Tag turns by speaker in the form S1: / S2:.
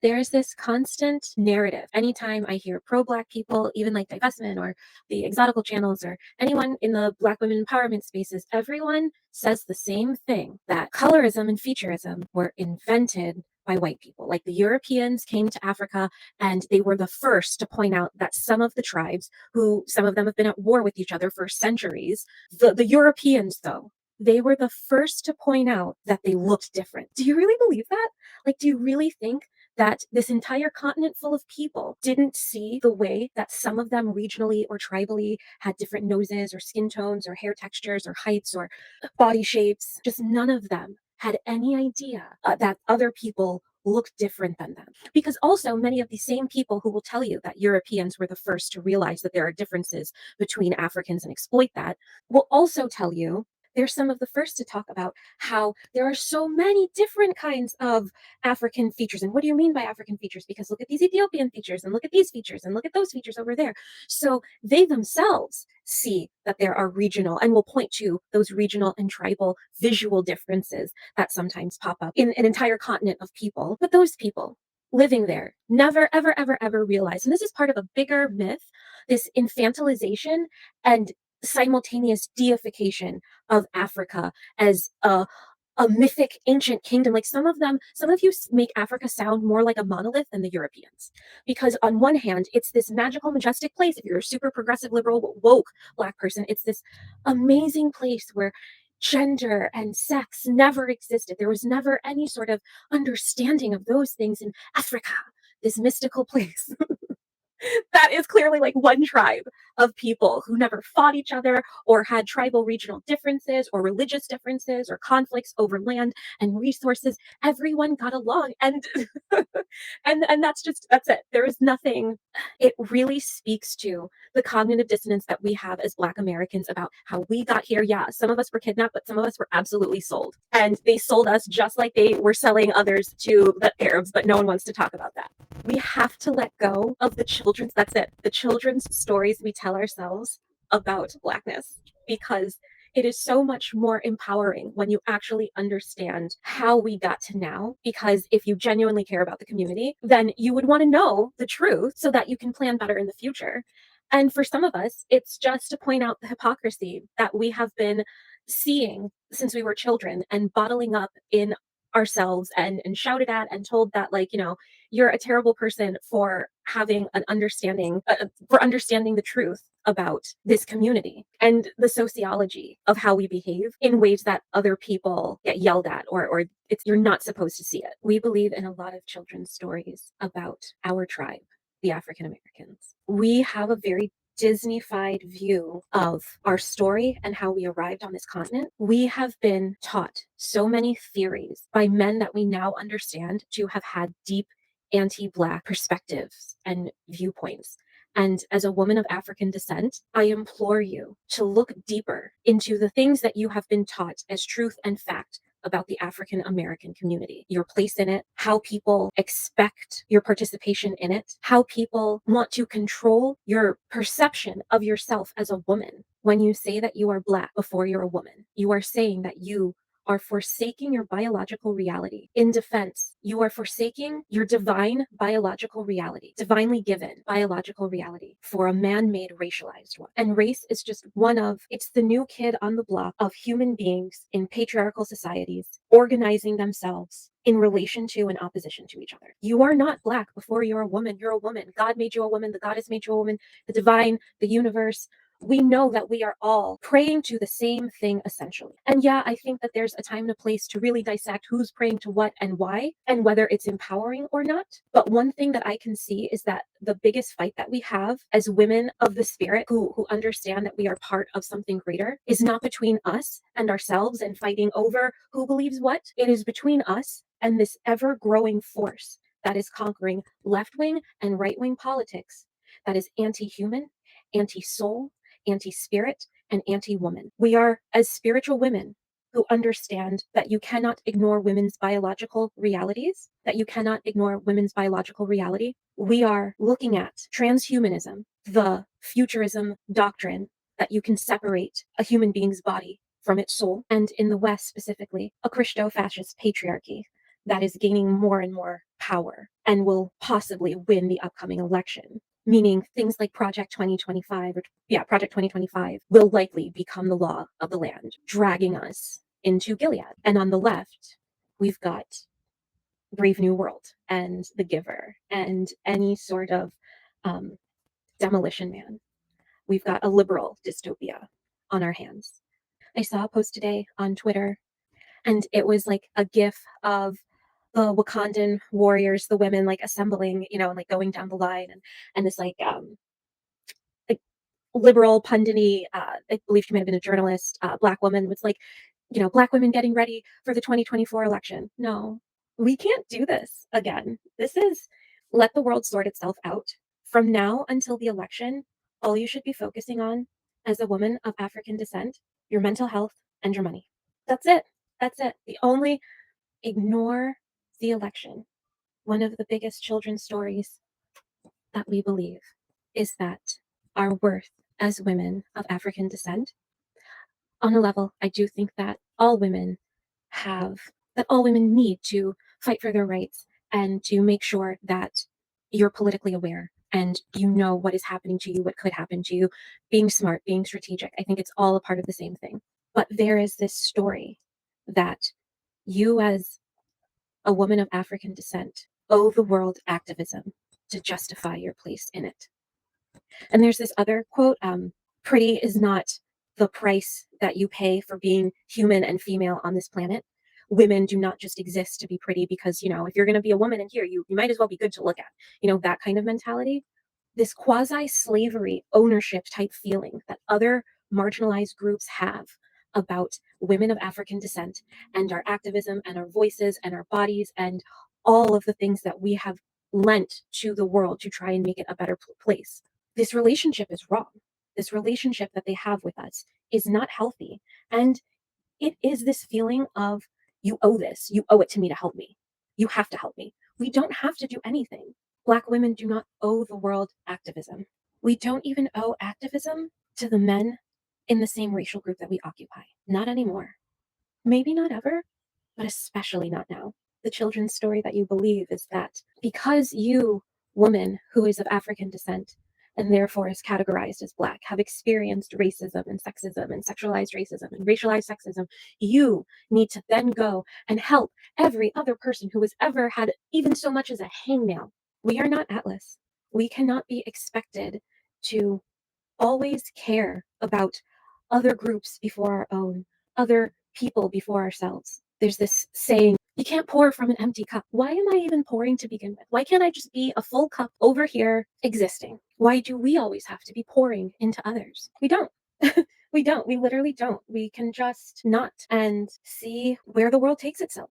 S1: There's this constant narrative. Anytime I hear pro-Black people, even like divestment or the exotical channels or anyone in the Black women empowerment spaces, everyone says the same thing, that colorism and featurism were invented by white people. Like the Europeans came to Africa and they were the first to point out that some of the tribes, who some of them have been at war with each other for centuries, the Europeans, though, they were the first to point out that they looked different. Do you really believe that? Like, do you really think that this entire continent full of people didn't see the way that some of them regionally or tribally had different noses or skin tones or hair textures or heights or body shapes? Just none of them had any idea that other people looked different than them. Because also, many of the same people who will tell you that Europeans were the first to realize that there are differences between Africans and exploit that will also tell you they're some of the first to talk about how there are so many different kinds of African features. And what do you mean by African features? Because look at these Ethiopian features and look at these features and look at those features over there. So they themselves see that there are regional and will point to those regional and tribal visual differences that sometimes pop up in an entire continent of people. But those people living there never, ever, ever, ever realize, and this is part of a bigger myth, this infantilization and simultaneous deification of Africa as a mythic ancient kingdom. Like some of you make Africa sound more like a monolith than the Europeans. Because on one hand, it's this magical, majestic place. If you're a super progressive, liberal, woke Black person, it's this amazing place where gender and sex never existed. There was never any sort of understanding of those things in Africa, this mystical place. That is clearly like one tribe of people who never fought each other or had tribal regional differences or religious differences or conflicts over land and resources. Everyone got along, and and that's it. There is nothing. It really speaks to the cognitive dissonance that we have as Black Americans about how we got here. Yeah, some of us were kidnapped, but some of us were absolutely sold, and they sold us just like they were selling others to the Arabs, but no one wants to talk about that. We have to let go of the children's stories we tell ourselves about Blackness, because it is so much more empowering when you actually understand how we got to now. Because if you genuinely care about the community, then you would want to know the truth so that you can plan better in the future. And for some of us, it's just to point out the hypocrisy that we have been seeing since we were children and bottling up in ourselves and shouted at and told that, like, you're a terrible person for having an understanding, for understanding the truth about this community and the sociology of how we behave in ways that other people get yelled at, or you're not supposed to see it. We believe in a lot of children's stories about our tribe, the African Americans. We have a very Disney-fied view of our story and how we arrived on this continent. We have been taught so many theories by men that we now understand to have had deep anti-Black perspectives and viewpoints. And as a woman of African descent, I implore you to look deeper into the things that you have been taught as truth and fact about the African American community, your place in it, how people expect your participation in it, how people want to control your perception of yourself as a woman. When you say that you are Black before you're a woman, you are saying that you are forsaking your biological reality. In defense, you are forsaking your divine biological reality, divinely given biological reality, for a man-made racialized one. And race is just it's the new kid on the block of human beings in patriarchal societies organizing themselves in relation to and opposition to each other. You are not Black before you're a woman. You're a woman. God made you a woman. The goddess made you a woman. The divine, the universe. We know that we are all praying to the same thing, essentially. And yeah, I think that there's a time and a place to really dissect who's praying to what and why, and whether it's empowering or not. But one thing that I can see is that the biggest fight that we have as women of the spirit who understand that we are part of something greater is not between us and ourselves and fighting over who believes what. It is between us and this ever-growing force that is conquering left-wing and right-wing politics that is anti-human, anti-soul, anti-spirit, and anti-woman. We are, as spiritual women who understand that you cannot ignore women's biological realities, we are looking at transhumanism, the futurism doctrine that you can separate a human being's body from its soul, and in the West specifically, a Christo-fascist patriarchy that is gaining more and more power and will possibly win the upcoming election. Meaning things like Project 2025 or yeah, Project 2025 will likely become the law of the land, dragging us into Gilead. And on the left, we've got Brave New World and The Giver and any sort of um, demolition man. We've got a liberal dystopia on our hands. I saw a post today on Twitter, and it was like a gif of the Wakandan warriors, the women like assembling, and like going down the line, and this like liberal pundity, I believe she might have been a journalist, black woman was like, black women getting ready for the 2024 election. No, we can't do this again. This is let the world sort itself out. From now until the election, all you should be focusing on as a woman of African descent, your mental health and your money. That's it. That's it. The only ignore the election. One of the biggest children's stories that we believe is that our worth as women of African descent, on a level, I do think that all women need to fight for their rights and to make sure that you're politically aware and you know what is happening to you, what could happen to you, being smart, being strategic. I think it's all a part of the same thing. But there is this story that you, as a woman of African descent, owe the world activism to justify your place in it. And there's this other quote, pretty is not the price that you pay for being human and female on this planet. Women do not just exist to be pretty because, if you're going to be a woman in here, you might as well be good to look at, that kind of mentality. This quasi slavery ownership type feeling that other marginalized groups have about women of African descent and our activism and our voices and our bodies and all of the things that we have lent to the world to try and make it a better place. This relationship is wrong. This relationship that they have with us is not healthy. And it is this feeling of, you owe this, you owe it to me to help me. You have to help me. We don't have to do anything. Black women do not owe the world activism. We don't even owe activism to the men in the same racial group that we occupy. Not anymore. Maybe not ever, but especially not now. The children's story that you believe is that because you, woman who is of African descent and therefore is categorized as Black, have experienced racism and sexism and sexualized racism and racialized sexism, you need to then go and help every other person who has ever had even so much as a hangnail. We are not Atlas. We cannot be expected to always care about other groups before our own, other people before ourselves. There's this saying, you can't pour from an empty cup. Why am I even pouring to begin with? Why can't I just be a full cup over here existing? Why do we always have to be pouring into others? We don't. We don't. We literally don't. We can just not and see where the world takes itself.